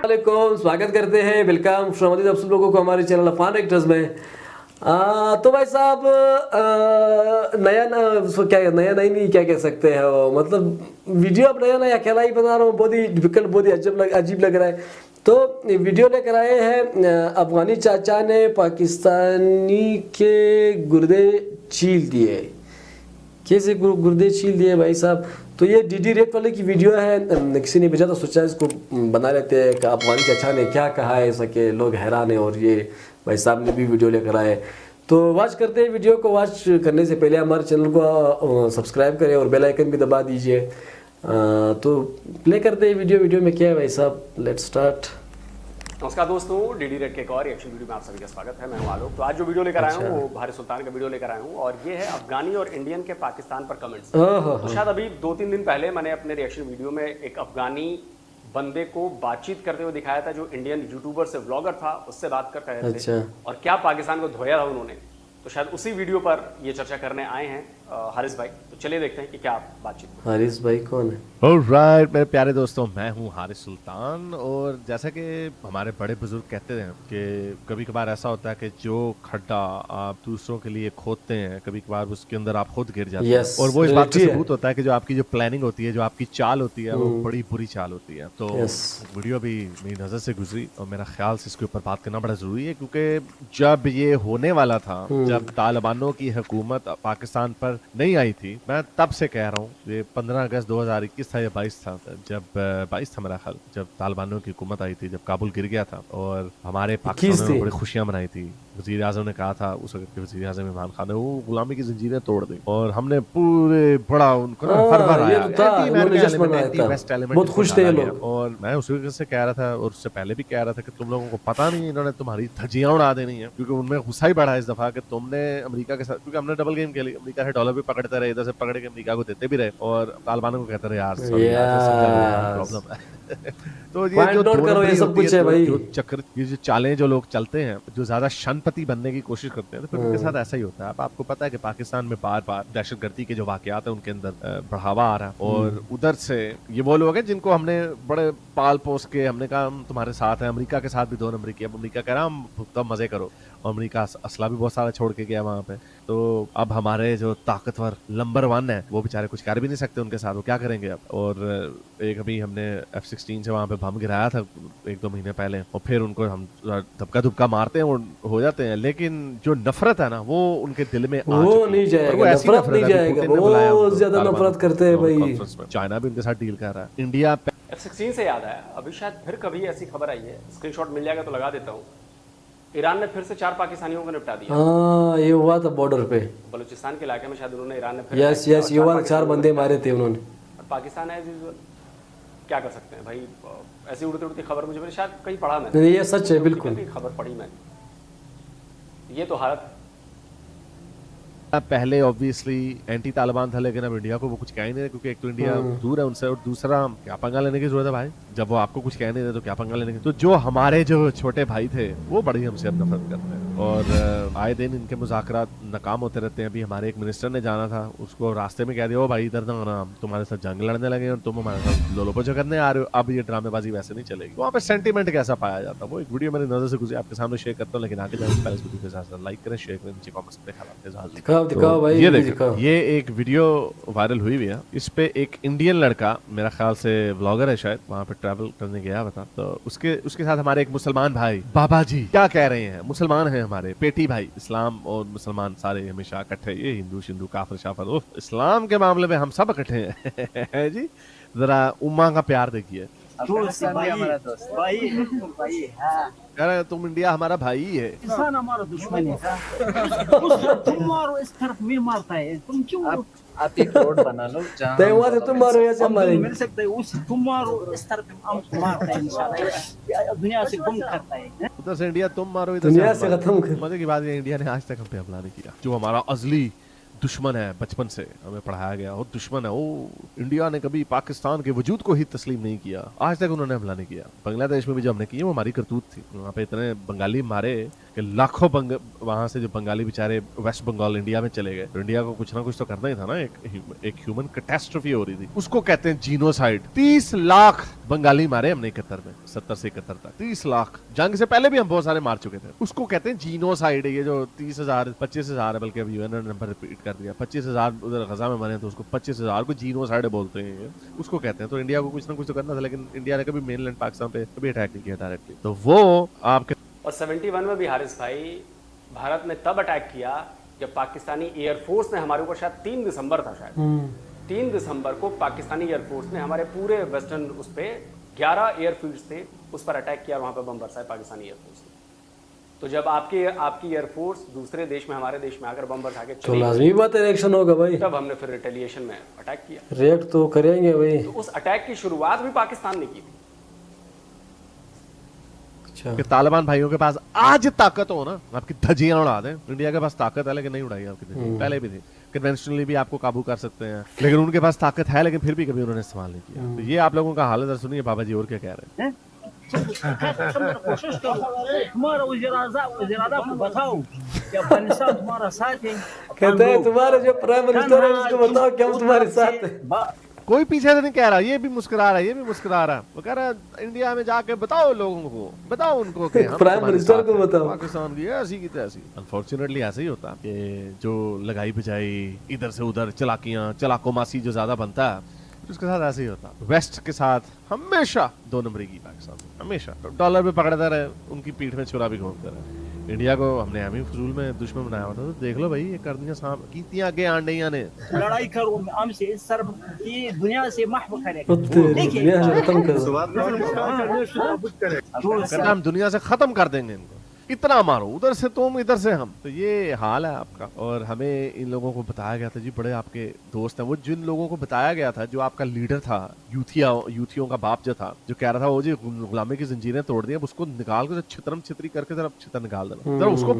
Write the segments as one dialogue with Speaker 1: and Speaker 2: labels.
Speaker 1: वालेकुम, स्वागत करते हैं। वेलकम श्रीमती आप सब लोगों को हमारे चैनल अफान एक्टर्स में। तो भाई साहब नया नहीं क्या कह सकते हैं वो, मतलब वीडियो अब नया अकेला ही बना रहा हूँ। बहुत ही डिफिकल्ट, बहुत ही अजीब लग रहा है। तो वीडियो लेकर आए हैं, अफगानी चाचा ने पाकिस्तानी के गुर्दे छील दिए। कैसे गुर्दे छील दिए भाई साहब। तो ये डीडी रेट वाले की वीडियो है, किसी ने भेजा तो सोचा इसको बना लेते हैं कि अफगानी चाचा ने क्या कहा है, ऐसा कि लोग हैरान हैं। और ये भाई साहब ने भी वीडियो लेकर आए, तो वॉच करते हैं। वीडियो को वॉच करने से पहले हमारे चैनल को सब्सक्राइब करें और बेल आइकन भी दबा दीजिए। तो प्ले करते हैं वीडियो में क्या है भाई साहब। Let's start.
Speaker 2: नमस्कार दोस्तों, डीडी रेड के एक और रिएक्शन वीडियो में आप सभी का स्वागत है। मैं हूं आलोक। तो आज जो वीडियो लेकर आया हूं वो हारिस सुल्तान का वीडियो लेकर आया हूं और ये है अफगानी और इंडियन के पाकिस्तान पर कमेंट्स। तो शायद अभी 2-3 दिन पहले मैंने अपने रिएक्शन वीडियो में एक अफगानी बंदे को बातचीत करते हुए दिखाया था जो इंडियन यूट्यूबर से व्लॉगर था, उससे बात कर रहे थे और क्या पाकिस्तान को धोया था उन्होंने। तो शायद उसी वीडियो पर ये चर्चा करने आए हैं हारिस भाई। तो चलिए देखते हैं कि क्या बातचीत।
Speaker 1: हारिस भाई कौन है?
Speaker 3: ऑलराइट मेरे प्यारे दोस्तों, मैं हूं हारिस सुल्तान। और जैसा कि हमारे बड़े बुजुर्ग कहते हैं कि कभी कभार ऐसा होता है कि जो खड्डा आप दूसरों के लिए खोदते हैं, कभी कभार उसके अंदर आप खुद गिर जाते हैं। और वो इस बात का सबूत होता है कि जो आपकी जो प्लानिंग होती है, जो आपकी चाल होती है, वो बड़ी बुरी चाल होती है। तो वीडियो भी मेरी नजर से गुजरी और मेरा ख्याल से इसके ऊपर बात करना बड़ा जरूरी है, क्योंकि जब ये होने वाला था, जब तालिबानों की हुकूमत पाकिस्तान पर नहीं आई थी, मैं तब से कह रहा हूँ, ये 15 अगस्त 2021 था या 22 था, जब 22 था मेरा ख्याल, जब तालिबानों की हुकूमत आई थी, जब काबुल गिर गया था और हमारे पाकिस्तान में बड़ी खुशियां मनाई थी। वजीर आजम ने कहा था, उस वक्त के वजीर आजम इमरान खान ने, वो गुलामी की जंजीरें तोड़ दी और हमने पूरे बड़ा उनको बहुत
Speaker 1: खुश थे लोग।
Speaker 3: और मैं उस वक्त से कह रहा था और उससे पहले भी कह रहा था कि तुम लोगों को पता नहीं, इन्होंने तुम्हारी धज्जियां उड़ा देनी है, क्योंकि उनमें गुस्सा ही बढ़ा इस दफा कि तुमने अमेरिका के साथ, क्योंकि हमने डबल गेम खेली, अमेरिका से डॉलर भी पकड़ते रहे, इधर से पकड़ के अमेरिका को देते भी रहे और तालिबानों को कहते रहे यार प्रॉब्लम है। तो ये जो करो, ये सब कुछ है भाई। जो चक्र, ये जो चालें जो लोग चलते हैं, जो ज्यादा शनपति बनने की कोशिश करते हैं, तो फिर उनके साथ ऐसा ही होता है। अब आपको पता है कि पाकिस्तान में बार बार दहशतगर्दी के जो वाकयात है उनके अंदर बढ़ावा आ रहा है और उधर से ये वो लोग हैं जिनको हमने बड़े पाल पोस के हमने कहा हम तुम्हारे साथ हैं। अमेरिका के साथ भी 2 नंबर की, अब अमेरिका कह रहा हम तब मजे करो, और अमेरिका असला भी बहुत सारा छोड़ के गया वहां पे। तो अब हमारे जो ताकतवर नंबर 1 है वो बेचारे कुछ कर भी नहीं सकते उनके साथ, वो क्या करेंगे अब। और एक अभी हमने F-16 से वहां पे बम गिराया था 1-2 महीने पहले, और फिर उनको हम धक्का मारते हैं और हो जाते हैं, लेकिन जो नफरत है ना वो उनके दिल में
Speaker 1: वो नहीं जाएगा, नफरत नहीं जाएगा, वो ज्यादा नफरत करते हैं भाई।
Speaker 3: चाइना भी उनके साथ डील कर रहा है। इंडिया
Speaker 2: F-16 से याद आया, अभी शायद फिर कभी ऐसी खबर आई है, स्क्रीनशॉट मिल जाएगा तो लगा देता हूँ। ईरान ने फिर से 4 पाकिस्तानियों को निपटा दिया।
Speaker 1: हाँ, ये हुआ था बॉर्डर पे,
Speaker 2: बलूचिस्तान के इलाके में शायद उन्होंने, ईरान ने फिर
Speaker 1: यस ये हुआ, 4 बंदे मारे थे उन्होंने।
Speaker 2: और पाकिस्तान एज यूजुअल क्या कर सकते हैं भाई, ऐसी उड़ती खबर मुझे शायद कहीं पढ़ा मैंने,
Speaker 1: ये सच है बिल्कुल,
Speaker 2: खबर पढ़ी मैंने। ये तो हालत
Speaker 3: पहले ऑब्वियसली एंटी तालिबान था, लेकिन अब इंडिया को वो कुछ कह ही नहीं रहे, क्योंकि एक तो इंडिया दूर है उनसे और दूसरा क्या पंगा लेने की जरूरत है भाई, जब वो आपको कुछ कह नहीं रहे तो क्या पंगा लेने की। तो जो हमारे जो छोटे भाई थे वो बड़ी हमसे अब नफरत करते हैं और आए दिन इनके मुज़ाकरात नाकाम होते रहते हैं। अभी हमारे एक मिनिस्टर ने जाना था, उसको रास्ते में कह दिया ओ भाई इधर ना आना, तुम्हारे साथ जंग लड़ने लगे और तुम हमारे साथ लोलोपोचो करने आ रहे हो। अब ये ड्रामेबाजी वैसे नहीं चलेगी। वहाँ पे सेंटीमेंट कैसा पाया जाता है, वो एक वीडियो मेरी नजर से गुजरी, आपके सामने शेयर करता हूँ, लेकिन आगे जाने से पहले वीडियो के साथ लाइक करें, शेयर करें, नीचे कमेंट्स में
Speaker 1: दिखाओ भाई।
Speaker 3: ये एक वीडियो वायरल हुई हुई है, इस पे एक इंडियन लड़का, मेरा ख्याल से व्लॉगर है शायद, वहाँ पे ट्रैवल करने गया बता, तो उसके साथ हमारे एक मुसलमान भाई बाबा जी क्या कह रहे हैं, मुसलमान हैं हमारे पेटी भाई, इस्लाम और मुसलमान सारे हमेशा इकट्ठे, ये हिंदू शिंदू काफिर शाफिर, इस्लाम के मामले में हम सब इकट्ठे हैं जी। जरा उम्मा का प्यार देखिए, कह रहे तुम इंडिया हमारा भाई ही है,
Speaker 4: इंसान हमारा दुश्मन है। तुम मारो इस तरफ, मैं मारता है, तुम क्यों
Speaker 5: आप एक रोड बना लो
Speaker 1: जहाँ तुम मारो या हम मारेंगे,
Speaker 4: मिल सकते है उस, तुम मारो इस तरफ, हम मारते हैं इंशाल्लाह, दुनिया से गुम करता है।
Speaker 3: उधर से इंडिया तुम मारो, इधर
Speaker 1: दुनिया से खत्म कर।
Speaker 3: मजे की बात है इंडिया ने आज तक हम पे हमला नहीं किया, जो हमारा अजली दुश्मन है, बचपन से हमें पढ़ाया गया वो दुश्मन है, वो इंडिया ने कभी पाकिस्तान के वजूद को ही तस्लीम नहीं किया, आज तक उन्होंने हमला नहीं किया। बांग्लादेश में भी जो हमने किया वो हमारी करतूत थी, वहाँ पे इतने बंगाली मारे कि लाखों वहां से जो बंगाली बेचारे वेस्ट बंगाल इंडिया में चले गए, तो इंडिया को कुछ ना कुछ तो करना ही था ना। एक ह्यूमन कैटास्ट्रोफी हो रही थी, उसको कहते हैं जीनोसाइड। 30 लाख बंगाली मारे हमने 71 में, 70 से 71 तक 30 लाख। जंग से पहले भी हम बहुत सारे मार चुके थे, उसको कहते हैं जीनोसाइड। ये जो 30,000 25,000 है, बल्कि अभी यूएन ने नंबर रिपीट कर दिया, 25,000 उधर गजा में मरे तो उसको 25,000 को जीनोसाइड बोलते हैं, उसको कहते हैं। तो इंडिया को कुछ ना कुछ तो करना था, लेकिन इंडिया ने कभी मेनलैंड पाकिस्तान पे कभी अटैक नहीं किया डायरेक्टली। तो वो आपके
Speaker 2: और 71 में भी हारिस भाई भारत ने तब अटैक किया जब पाकिस्तानी एयरफोर्स ने हमारे ऊपर, शायद 3 दिसंबर था, शायद 3 दिसंबर को पाकिस्तानी एयरफोर्स ने हमारे पूरे वेस्टर्न उस पे 11 एयरफील्ड्स थे उस पर अटैक किया, वहां पर बम बरसाए पाकिस्तानी एयरफोर्स ने। तो जब आपकी एयरफोर्स दूसरे देश में, हमारे देश में आकर बम बरसा के
Speaker 1: तो लाजमी बात है रिएक्शन होगा भाई,
Speaker 2: तब हमने फिर रिटेलिएशन में अटैक किया।
Speaker 1: रिएक्ट तो करेंगे भाई।
Speaker 2: तो उस अटैक की शुरुआत भी पाकिस्तान ने की थी।
Speaker 3: कि तालिबान भाइयों के पास आज ताकत हो ना, आपकी धज्जियां उड़ा दें। इंडिया के पास ताकत है लेकिन नहीं उड़ाई आपकी धज्जियां, पहले भी थी। कन्वेंशनली भी आपको काबू कर सकते हैं, लेकिन उनके पास ताकत है, लेकिन फिर भी कभी उन्होंने इस्तेमाल नहीं किया। तो ये आप लोगों का हाल है। सुनिए बाबा जी और क्या कह रहे हैं।
Speaker 4: तुम्हारा वज़ीर आज़म को बताओ कि अफगानिस्तान तुम्हारा साथ है।
Speaker 1: कहते हैं तुम्हारे जो प्राइम मिनिस्टर है उसको बताओ कि हम तुम्हारे साथ हैं।
Speaker 3: कोई पीछे से नहीं कह रहा, ये भी मुस्कुरा रहा है, ये भी मुस्कुरा रहा है। वो कह रहा है इंडिया में जाके बताओ लोगों को, बताओ उनको कि हम
Speaker 1: प्राइम मिनिस्टर को बताओ
Speaker 3: पाकिस्तान की ऐसी की तैसी। अनफॉर्चुनेटली ऐसे ही होता है कि जो लगाई बजाई इधर से उधर चालाकियां, चालाकोमासी जो ज्यादा बनता है उसके साथ ऐसे ही होता है। वेस्ट के साथ हमेशा 2 नंबरी की पाकिस्तान, हमेशा डॉलर पे पकड़ता रहे, उनकी पीठ में छुरा भी घूमता रहे। इंडिया को हमने हमें फजूल में दुश्मन बनाया हुआ था। तो देख लो भाई ये कर दिया सांप की आगे आंडिया ने
Speaker 4: लड़ाई करो हमसे इस तरफ की दुनिया से महव करेगा।
Speaker 1: दुनिया से खत्म कर
Speaker 3: कहना हम दुनिया से खत्म कर देंगे इनको, इतना मारो, उधर से तुम इधर से हम। तो ये हाल है आपका। और हमें इन लोगों को बताया गया था जी, बड़े आपके दोस्त हैं वो, जिन लोगों को बताया गया था, जो आपका लीडर था, यूथियों का बाप जो था, जो कह रहा था वो जी गुलामी की जंजीरें तोड़ दी, अब उसको निकाल कर छितरम छितरी करके जरा छितर निकाल देना, जरा उसको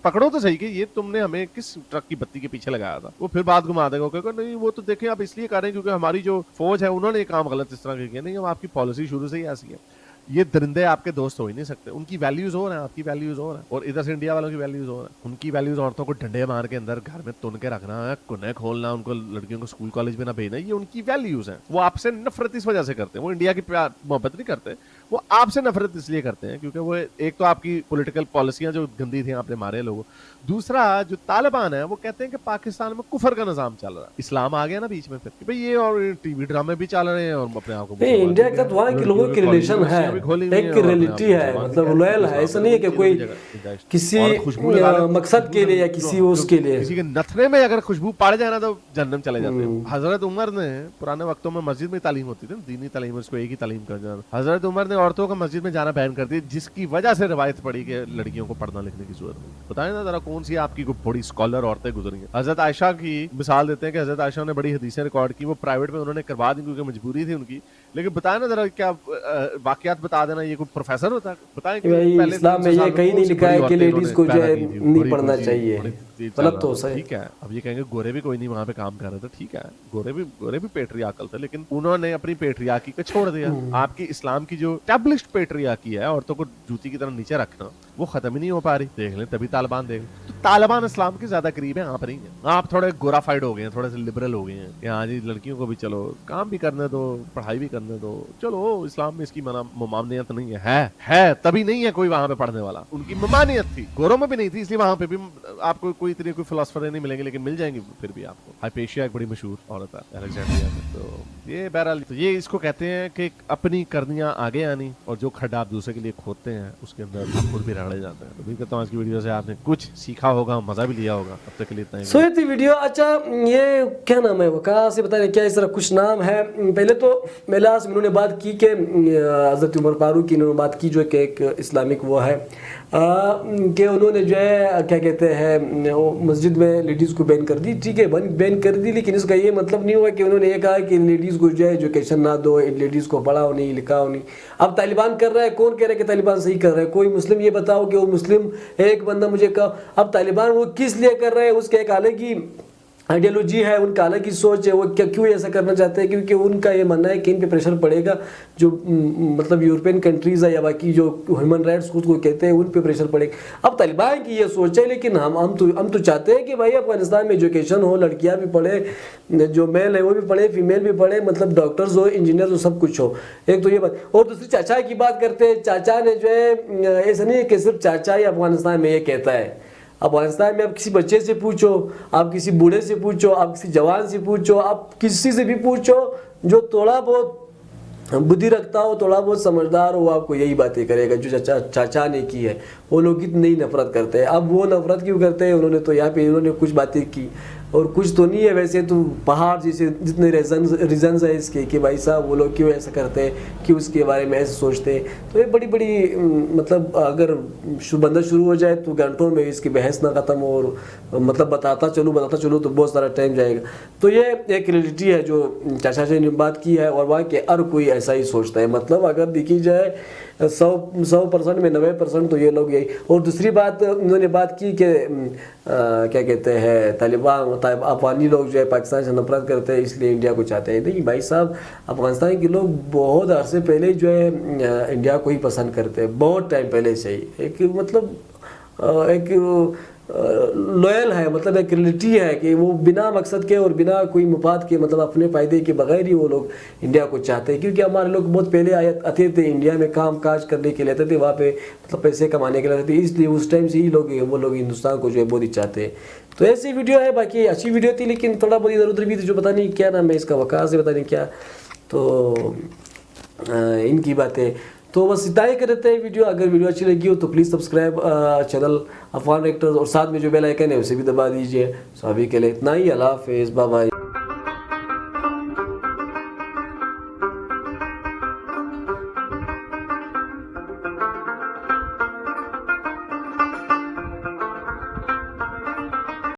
Speaker 3: पकड़ो तो सही कि ये तुमने हमें किस ट्रक की बत्ती के पीछे लगाया था। वो फिर बात घुमा देगा, क्योंकि नहीं वो तो देखें आप इसलिए कर रहे हैं क्योंकि हमारी जो फौज है उन्होंने ये काम गलत इस तरह किया। नहीं, अब आपकी पॉलिसी शुरू से ही ऐसी है। ये दरिंदे आपके दोस्त हो ही नहीं सकते। उनकी वैल्यूज हो रहे हैं, आपकी वैल्यूज हो रहे हैं, और इधर से इंडिया वालों की वैल्यूज हो रहे हैं। उनकी वैल्यूज औरतों को डंडे मार के अंदर घर में तुन के रखना है, कुने खोलना, उनको लड़कियों को स्कूल कॉलेज में ना भेजना, ये उनकी वैल्यूज हैं। वो आपसे नफरत इस वजह से करते हैं, वो इंडिया की मोहब्बत नहीं करते, वो आपसे नफरत इसलिए करते हैं क्योंकि वो एक तो आपकी पॉलिटिकल पॉलिसियां जो गंदी थी आपने मारे लोगों, दूसरा जो तालिबान है वो कहते हैं कि पाकिस्तान में कुफर का निजाम चल रहा है। इस्लाम आ गया ना बीच में फिर कि भाई ये और टीवी ड्रामे भी चल रहे हैं और अपने आप को
Speaker 1: इंडिया के साथ वहाँ के लोगों की रिलेशन है, एक रियलिटी है, मतलब लॉयल है। ऐसा नहीं है कि कोई किसी मकसद के लिए या किसी उसके लिए,
Speaker 3: किसी के नथरे में अगर खुशबू पड़ जाए ना तो जन्नत चले जाते हैं। हजरत उमर ने पुराने वक्तों में मस्जिद में तालीम होती थी, दीनी तालीम, उसको एक ही तालीम कर जाना। हजरत उमर ने औरतों को मस्जिद में जाना बैन कर दिया, जिसकी वजह से रिवायत पड़ी कि लड़कियों को पढ़ना लिखने की जरूरत नहीं। बताएं ना जरा कौन सी आपकी बड़ी स्कॉलर औरतें गुजरी हैं। हजरत आयशा की मिसाल देते हैं कि हजरत आयशा ने बड़ी हदीसें रिकॉर्ड की, वो प्राइवेट में उन्होंने करवा दी क्योंकि मजबूरी थी उनकी। लेकिन बताएं ना जरा, क्या वाकयात बता देना, ये कोई प्रोफेसर होता है? बताएं कि पहले
Speaker 1: इस्लाम में ये कहीं नहीं लिखा है कि लेडीज को जो है नहीं पढ़ना चाहिए, गलत तो सही।
Speaker 3: ठीक है, अब ये कहेंगे गोरे भी कोई नहीं वहां पे काम कर रहे थे, ठीक है, गोरे भी पेट्रियार्कल थे, लेकिन उन्होंने अपनी पेट्रियार्की को छोड़ दिया। आपकी इस्लाम की जो एस्टैब्लिश्ड पेट्रियार्की है, औरतों को जूती की तरह नीचे रखना, वो खत्म ही नहीं हो पा रही। देख लें, तभी तालिबान देख लें, तो तालिबान इस्लाम के ज्यादा करीब है, आप नहीं है। आप थोड़े गोराफाइड हो गए हैं, थोड़े से लिबरल हो गए हैं, यहाँ जी लड़कियों को भी चलो काम भी करने दो, पढ़ाई भी करने दो, चलो इस्लाम में इसकी ममानियत नहीं है, तभी नहीं है कोई वहां पे पढ़ने वाला। उनकी ममानियत थी, गोरों में भी नहीं थी, इसलिए वहां पे भी आपको कोई इतने कोई फिलोसफर नहीं मिलेंगे, लेकिन मिल जाएंगे फिर भी आपको। हाइपेशिया एक बड़ी मशहूर औरत है अलेक्जेंड्रिया में। तो ये बहरहाल, तो ये इसको कहते हैं कि अपनी करनियां आगे आनी, और जो खड्डा आप दूसरे के लिए खोदते हैं उसके अंदर आप खुद भी रगड़े जाते हैं। उम्मीद करता हूँ आज की वीडियो से आपने कुछ सीखा होगा, मजा भी लिया होगा। अब तक के लिए इतना ही।
Speaker 1: सो ये थी वीडियो। अच्छा, ये क्या नाम है, वो कहाँ से बता रहे, क्या इस तरह कुछ नाम है? पहले तो मेलास इन्होंने बात की कि हज़रत उमर फारूक की इन्होंने बात की, जो कि एक इस्लामिक वो है कि उन्होंने जो है क्या कहते हैं मस्जिद में लेडीज़ को बैन कर दी। ठीक है, बैन कर दी, लेकिन इसका ये मतलब नहीं हुआ कि उन्होंने ये कहा कि लेडीज़ को जो है एजुकेशन ना दो, लेडीज़ को पढ़ाओ नहीं, लिखाओ नहीं। अब तालिबान कर रहा है, कौन कह रहा है कि तालिबान सही कर रहा है? कोई मुस्लिम ये बताओ कि वो मुस्लिम एक बंदा मुझे कहा। अब तालिबान वो किस लिए कर रहा है, उसका एक अलग ही आइडियोलॉजी है, उनका अलग ही सोच है, वो क्यों ऐसा करना चाहते हैं, क्योंकि उनका ये मानना है कि इन पे प्रेशर पड़ेगा, जो मतलब यूरोपियन कंट्रीज़ है या बाकी जो ह्यूमन राइट्स खुद को कहते हैं उन पे प्रेशर पड़ेगा। अब तालिबान की ये सोच है, लेकिन हम तो चाहते हैं कि भाई अफगानिस्तान में एजुकेशन हो, लड़कियाँ भी पढ़े, जो मेल है वो भी पढ़े, फीमेल भी पढ़े, मतलब डॉक्टर्स हो, इंजीनियर हो, सब कुछ हो। एक तो ये बात। और दूसरी चाचा की बात करते हैं। चाचा ने जो है ऐसा नहीं है कि सिर्फ चाचा ही अफगानिस्तान में ये कहता है। अफगानिस्तान में आप किसी बच्चे से पूछो, आप किसी बूढ़े से पूछो, आप किसी जवान से पूछो, आप किसी से भी पूछो जो थोड़ा बहुत बुद्धि रखता हो, थोड़ा बहुत समझदार हो, वो आपको यही बातें करेगा जो चाचा ने की है। वो लोग इतनी नफरत करते हैं। अब वो नफरत क्यों करते हैं? उन्होंने तो यहाँ पे इन्होंने कुछ बातें की और कुछ तो नहीं है वैसे तो पहाड़ जैसे जितने रीजन्स है इसके कि भाई साहब वो लोग क्यों ऐसा करते हैं, क्यों उसके बारे में ऐसे सोचते हैं। तो ये बड़ी बड़ी मतलब अगर बंदा शुरू हो जाए तो घंटों में इसकी बहस ना ख़त्म हो, और मतलब बताता चलूँ तो बहुत सारा टाइम जाएगा। तो ये एक रियलिटी है जो चाचा जी ने बात की है, और वहाँ के हर कोई ऐसा ही सोचता है। मतलब अगर देखी जाए 100% में 90% तो ये लोग यही। और दूसरी बात उन्होंने बात की कि क्या कहते हैं, तालिबान अफगानी लोग जो है पाकिस्तान से नफरत करते हैं इसलिए इंडिया को चाहते हैं। नहीं भाई साहब, अफगानिस्तान के लोग बहुत अरसे पहले जो है इंडिया को ही पसंद करते हैं, बहुत टाइम पहले से ही। एक मतलब एक लॉयल है, मतलब एक रियलिटी है कि वो बिना मकसद के और बिना कोई मुफाद के, मतलब अपने फ़ायदे के बगैर ही वो लोग इंडिया को चाहते हैं। क्योंकि हमारे लोग बहुत पहले आते थे इंडिया में, काम काज करने के लिए आते थे, वहाँ पे मतलब पैसे कमाने के लिए आते थे, इसलिए उस टाइम से ही वो लोग हिंदुस्तान को जो है बहुत ही चाहते हैं। तो ऐसी वीडियो है, बाकी अच्छी वीडियो थी, लेकिन थोड़ा बहुत इधर उधर भी थी जो पता नहीं क्या नाम है इसका, वकार से पता नहीं क्या, तो इनकी बातें। तो बस इतना ही करते हैं वीडियो। अगर वीडियो अच्छी लगी हो तो please subscribe channel Afghan reactors, और साथ में जो बेल आइकन है उसे भी दबा दीजिए। सो अभी के लिए इतना ही। अल्लाह हाफिज़, बाय बाय।